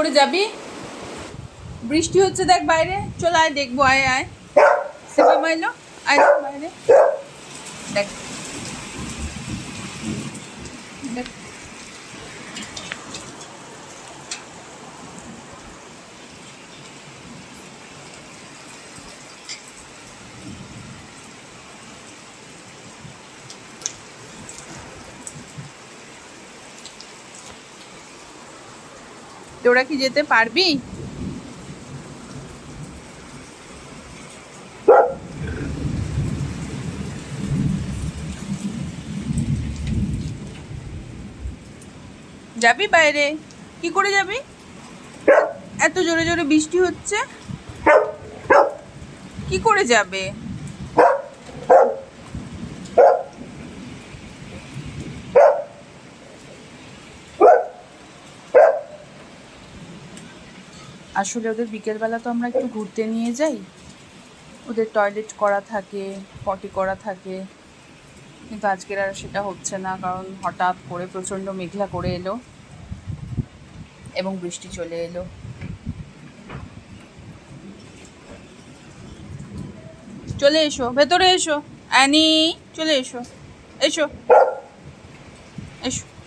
করে যাবি? বৃষ্টি হচ্ছে দেখ বাইরে, চল আয় দেখবো, আয় আয় সেবা মাইলো, আয় বাইরে দেখ দেখ। তোরা কি যেতে পারবি? যাবি বাইরে? কি করে যাবি? এত জোরে জোরে বৃষ্টি হচ্ছে, কি করে যাবে? আসলে ওদের বিকেলবেলা তো আমরা একটু ঘুরতে নিয়ে যাই, ওদের টয়লেট করা থাকে, পটি করা থাকে, কিন্তু আজকের আর সেটা হচ্ছে না, কারণ হঠাৎ করে প্রচণ্ড মেঘলা করে এলো এবং বৃষ্টি চলে এলো। চলে এসো, ভেতরে এসো, অ্যানি চলে এসো, এসো।